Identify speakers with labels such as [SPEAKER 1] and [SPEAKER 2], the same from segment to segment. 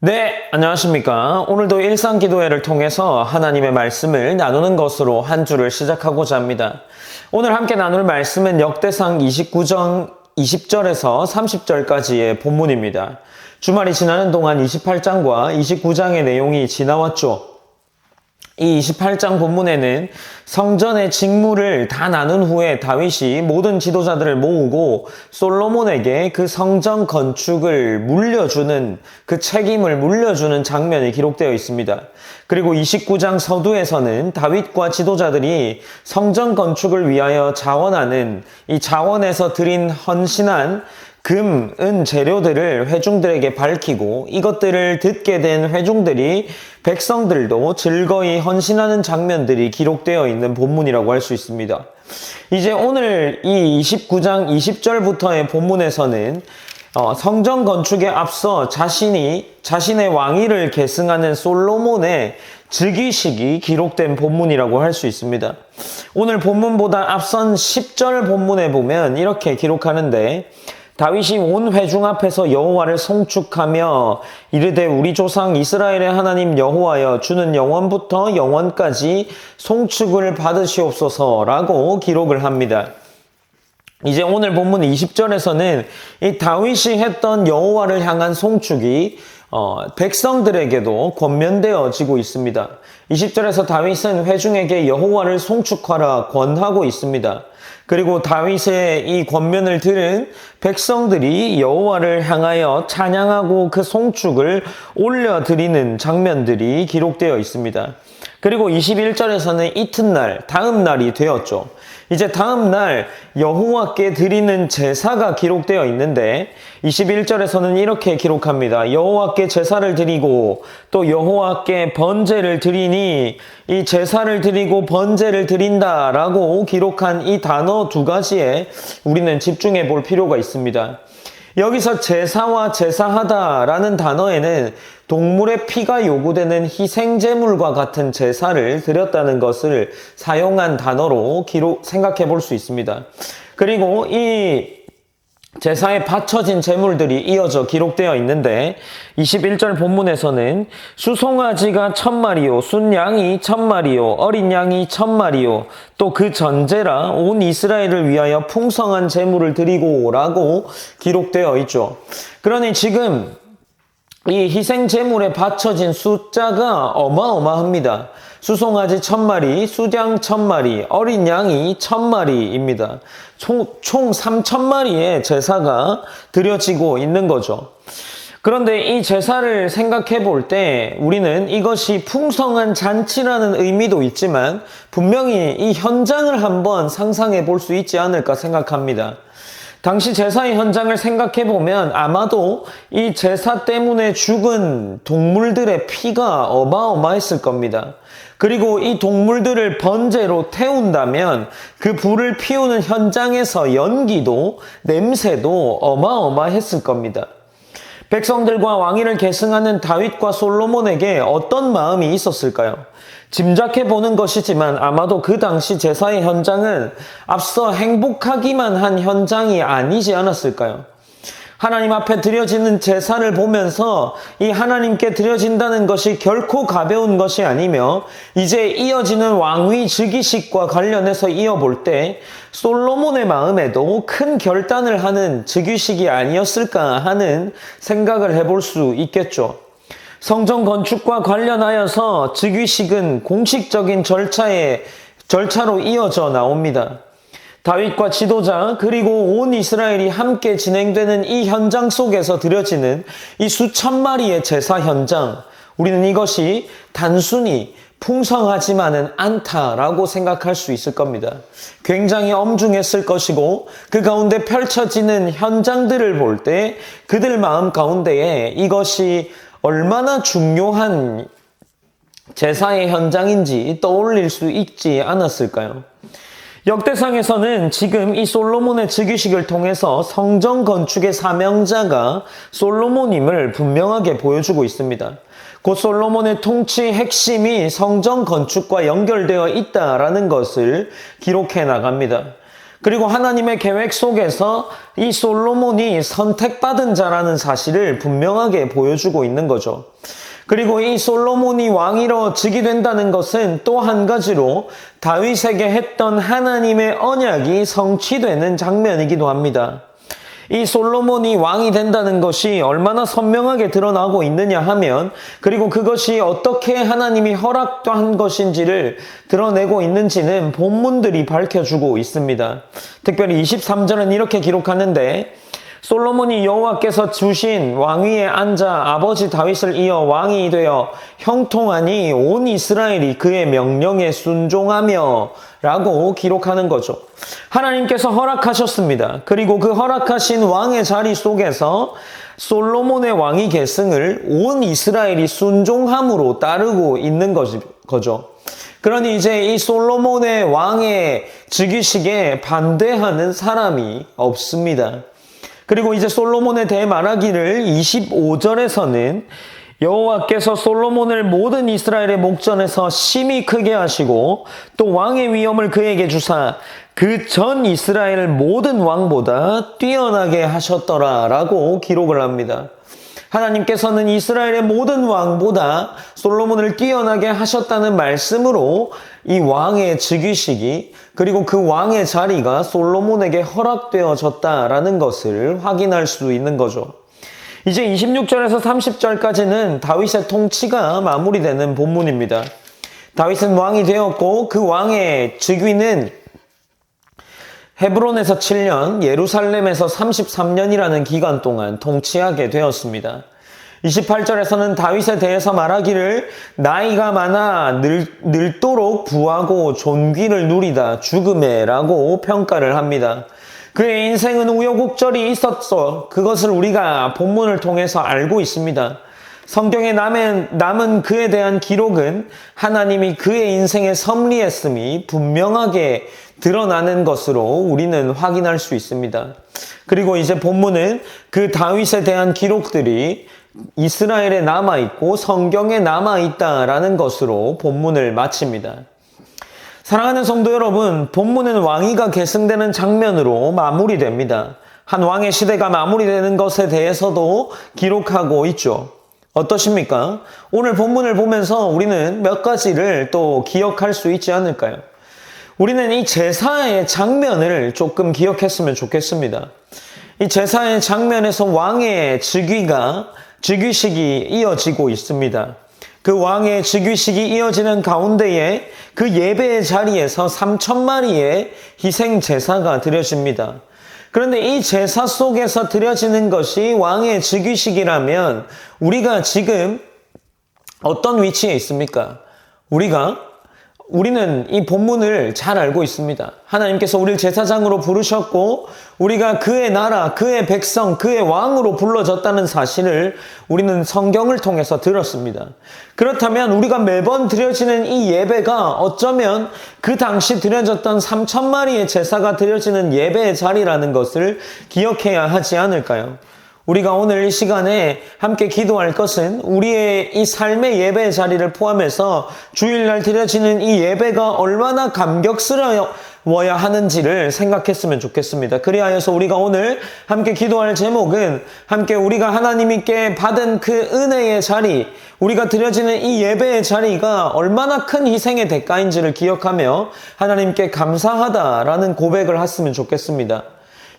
[SPEAKER 1] 네, 안녕하십니까. 오늘도 일상기도회를 통해서 하나님의 말씀을 나누는 것으로 한 주를 시작하고자 합니다. 오늘 함께 나눌 말씀은 역대상 29장 20절에서 30절까지의 본문입니다. 주말이 지나는 동안 28장과 29장의 내용이 지나왔죠. 이 28장 본문에는 성전의 직무를 다 나눈 후에 다윗이 모든 지도자들을 모으고 솔로몬에게 그 성전 건축을 물려주는, 그 책임을 물려주는 장면이 기록되어 있습니다. 그리고 29장 서두에서는 다윗과 지도자들이 성전 건축을 위하여 자원하는, 이 자원에서 드린 헌신한 금, 은 재료들을 회중들에게 밝히고 이것들을 듣게 된 회중들이 백성들도 즐거이 헌신하는 장면들이 기록되어 있는 본문이라고 할 수 있습니다. 이제 오늘 이 29장 20절부터의 본문에서는 성전 건축에 앞서 자신의 왕위를 계승하는 솔로몬의 즉위식이 기록된 본문이라고 할 수 있습니다. 오늘 본문보다 앞선 10절 본문에 보면 이렇게 기록하는데, 다윗이 온 회중 앞에서 여호와를 송축하며 이르되 우리 조상 이스라엘의 하나님 여호와여, 주는 영원부터 영원까지 송축을 받으시옵소서라고 기록을 합니다. 이제 오늘 본문 20절에서는 이 다윗이 했던 여호와를 향한 송축이 백성들에게도 권면되어지고 있습니다. 20절에서 다윗은 회중에게 여호와를 송축하라 권하고 있습니다. 그리고 다윗의 이 권면을 들은 백성들이 여호와를 향하여 찬양하고 그 송축을 올려드리는 장면들이 기록되어 있습니다. 그리고 21절에서는 이튿날, 다음 날이 되었죠. 이제 다음 날 여호와께 드리는 제사가 기록되어 있는데 21절에서는 이렇게 기록합니다. 여호와께 제사를 드리고 또 여호와께 번제를 드리니, 이 제사를 드리고 번제를 드린다라고 기록한 이 단어 두 가지에 우리는 집중해 볼 필요가 있습니다. 여기서 제사와 제사하다라는 단어에는 동물의 피가 요구되는 희생제물과 같은 제사를 드렸다는 것을 사용한 단어로 생각해 볼 수 있습니다. 그리고 이 제사에 바쳐진 제물들이 이어져 기록되어 있는데 21절 본문에서는 수송아지가 1000마리요, 순양이 1000마리요, 어린 양이 1000마리요, 또 그 전제라 온 이스라엘을 위하여 풍성한 제물을 드리고 라고 기록되어 있죠. 그러니 지금 이 희생 제물에 바쳐진 숫자가 어마어마합니다. 수송아지 1000마리, 수양 1000마리, 어린 양이 1000마리입니다. 총 3000마리의 제사가 드려지고 있는 거죠. 그런데 이 제사를 생각해 볼 때 우리는 이것이 풍성한 잔치라는 의미도 있지만 분명히 이 현장을 한번 상상해 볼 수 있지 않을까 생각합니다. 당시 제사의 현장을 생각해 보면 아마도 이 제사 때문에 죽은 동물들의 피가 어마어마했을 겁니다. 그리고 이 동물들을 번제로 태운다면 그 불을 피우는 현장에서 연기도 냄새도 어마어마했을 겁니다. 백성들과 왕위를 계승하는 다윗과 솔로몬에게 어떤 마음이 있었을까요? 짐작해 보는 것이지만 아마도 그 당시 제사의 현장은 앞서 행복하기만 한 현장이 아니지 않았을까요? 하나님 앞에 드려지는 제사를 보면서 이 하나님께 드려진다는 것이 결코 가벼운 것이 아니며 이제 이어지는 왕위 즉위식과 관련해서 이어볼 때 솔로몬의 마음에도 큰 결단을 하는 즉위식이 아니었을까 하는 생각을 해볼 수 있겠죠. 성전 건축과 관련하여서 즉위식은 공식적인 절차로 이어져 나옵니다. 다윗과 지도자 그리고 온 이스라엘이 함께 진행되는 이 현장 속에서 드려지는 이 수천 마리의 제사 현장, 우리는 이것이 단순히 풍성하지만은 않다라고 생각할 수 있을 겁니다. 굉장히 엄중했을 것이고 그 가운데 펼쳐지는 현장들을 볼 때 그들 마음 가운데에 이것이 얼마나 중요한 제사의 현장인지 떠올릴 수 있지 않았을까요? 역대상에서는 지금 이 솔로몬의 즉위식을 통해서 성전 건축의 사명자가 솔로몬임을 분명하게 보여주고 있습니다. 곧 솔로몬의 통치의 핵심이 성전 건축과 연결되어 있다라는 것을 기록해 나갑니다. 그리고 하나님의 계획 속에서 이 솔로몬이 선택받은 자라는 사실을 분명하게 보여주고 있는 거죠. 그리고 이 솔로몬이 왕위로 즉위된다는 것은 또 한 가지로 다윗에게 했던 하나님의 언약이 성취되는 장면이기도 합니다. 이 솔로몬이 왕이 된다는 것이 얼마나 선명하게 드러나고 있느냐 하면, 그리고 그것이 어떻게 하나님이 허락한 것인지를 드러내고 있는지는 본문들이 밝혀주고 있습니다. 특별히 23절은 이렇게 기록하는데, 솔로몬이 여호와께서 주신 왕위에 앉아 아버지 다윗을 이어 왕이 되어 형통하니 온 이스라엘이 그의 명령에 순종하며 라고 기록하는 거죠. 하나님께서 허락하셨습니다. 그리고 그 허락하신 왕의 자리 속에서 솔로몬의 왕위 계승을 온 이스라엘이 순종함으로 따르고 있는 거죠. 그러니 이제 이 솔로몬의 왕의 즉위식에 반대하는 사람이 없습니다. 그리고 이제 솔로몬에 대해 말하기를 25절에서는 여호와께서 솔로몬을 모든 이스라엘의 목전에서 심히 크게 하시고 또 왕의 위엄을 그에게 주사 그 전 이스라엘 모든 왕보다 뛰어나게 하셨더라 라고 기록을 합니다. 하나님께서는 이스라엘의 모든 왕보다 솔로몬을 뛰어나게 하셨다는 말씀으로 이 왕의 즉위식이, 그리고 그 왕의 자리가 솔로몬에게 허락되어졌다라는 것을 확인할 수 있는 거죠. 이제 26절에서 30절까지는 다윗의 통치가 마무리되는 본문입니다. 다윗은 왕이 되었고 그 왕의 즉위는 헤브론에서 7년, 예루살렘에서 33년이라는 기간 동안 통치하게 되었습니다. 28절에서는 다윗에 대해서 말하기를 나이가 많아 늙도록 부하고 존귀를 누리다 죽음에 라고 평가를 합니다. 그의 인생은 우여곡절이 있었어. 그것을 우리가 본문을 통해서 알고 있습니다. 성경에 남은 그에 대한 기록은 하나님이 그의 인생에 섭리했음이 분명하게 드러나는 것으로 우리는 확인할 수 있습니다. 그리고 이제 본문은 그 다윗에 대한 기록들이 이스라엘에 남아있고 성경에 남아있다라는 것으로 본문을 마칩니다. 사랑하는 성도 여러분, 본문은 왕위가 계승되는 장면으로 마무리됩니다. 한 왕의 시대가 마무리되는 것에 대해서도 기록하고 있죠. 어떠십니까? 오늘 본문을 보면서 우리는 몇 가지를 또 기억할 수 있지 않을까요? 우리는 이 제사의 장면을 조금 기억했으면 좋겠습니다. 이 제사의 장면에서 왕의 즉위식이 이어지고 있습니다. 그 왕의 즉위식이 이어지는 가운데에 그 예배의 자리에서 3,000마리의 희생 제사가 드려집니다. 그런데 이 제사 속에서 드려지는 것이 왕의 즉위식이라면 우리가 지금 어떤 위치에 있습니까? 우리는 이 본문을 잘 알고 있습니다. 하나님께서 우리를 제사장으로 부르셨고 우리가 그의 나라, 그의 백성, 그의 왕으로 불러졌다는 사실을 우리는 성경을 통해서 들었습니다. 그렇다면 우리가 매번 드려지는 이 예배가 어쩌면 그 당시 드려졌던 3,000마리의 제사가 드려지는 예배의 자리라는 것을 기억해야 하지 않을까요? 우리가 오늘 이 시간에 함께 기도할 것은 우리의 이 삶의 예배의 자리를 포함해서 주일날 드려지는 이 예배가 얼마나 감격스러워야 하는지를 생각했으면 좋겠습니다. 그리하여서 우리가 오늘 함께 기도할 제목은 함께 우리가 하나님께 받은 그 은혜의 자리, 우리가 드려지는 이 예배의 자리가 얼마나 큰 희생의 대가인지를 기억하며 하나님께 감사하다라는 고백을 했으면 좋겠습니다.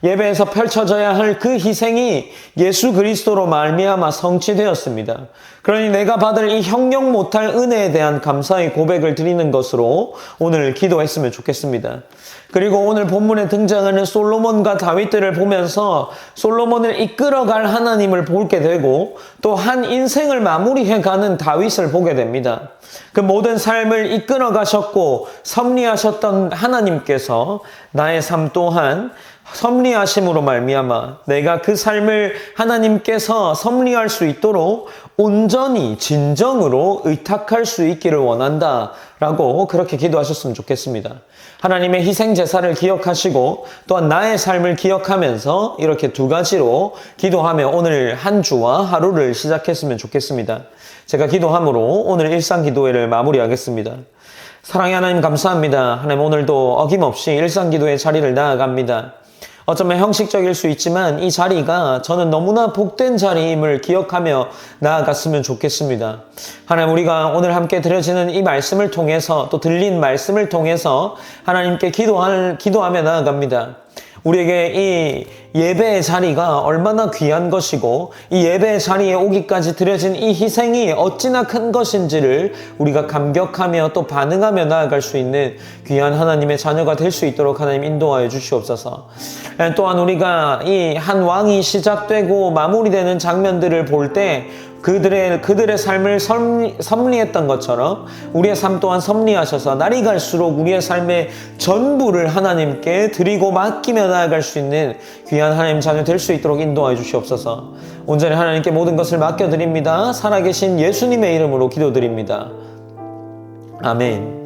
[SPEAKER 1] 예배에서 펼쳐져야 할 그 희생이 예수 그리스도로 말미암아 성취되었습니다. 그러니 내가 받을 이 형용 못할 은혜에 대한 감사의 고백을 드리는 것으로 오늘 기도했으면 좋겠습니다. 그리고 오늘 본문에 등장하는 솔로몬과 다윗들을 보면서 솔로몬을 이끌어갈 하나님을 보게 되고 또 한 인생을 마무리해가는 다윗을 보게 됩니다. 그 모든 삶을 이끌어 가셨고 섭리하셨던 하나님께서 나의 삶 또한 섭리하심으로 말미암아 내가 그 삶을 하나님께서 섭리할 수 있도록 온전히 진정으로 의탁할 수 있기를 원한다 라고 그렇게 기도하셨으면 좋겠습니다. 하나님의 희생 제사를 기억하시고 또한 나의 삶을 기억하면서 이렇게 두 가지로 기도하며 오늘 한 주와 하루를 시작했으면 좋겠습니다. 제가 기도함으로 오늘 일상기도회를 마무리하겠습니다. 사랑의 하나님 감사합니다. 하나님 오늘도 어김없이 일상기도의 자리를 나아갑니다. 어쩌면 형식적일 수 있지만 이 자리가 저는 너무나 복된 자리임을 기억하며 나아갔으면 좋겠습니다. 하나님 우리가 오늘 함께 드려지는 이 말씀을 통해서 또 들린 말씀을 통해서 하나님께 기도하며 나아갑니다. 우리에게 이 예배의 자리가 얼마나 귀한 것이고 이 예배의 자리에 오기까지 드려진 이 희생이 어찌나 큰 것인지를 우리가 감격하며 또 반응하며 나아갈 수 있는 귀한 하나님의 자녀가 될 수 있도록 하나님 인도하여 주시옵소서. 또한 우리가 이 한 왕이 시작되고 마무리되는 장면들을 볼 때 그들의 삶을 섭리했던 것처럼 우리의 삶 또한 섭리하셔서 날이 갈수록 우리의 삶의 전부를 하나님께 드리고 맡기며 나아갈 수 있는 귀한 하나님 자녀 될 수 있도록 인도하여 주시옵소서. 온전히 하나님께 모든 것을 맡겨드립니다. 살아계신 예수님의 이름으로 기도드립니다. 아멘.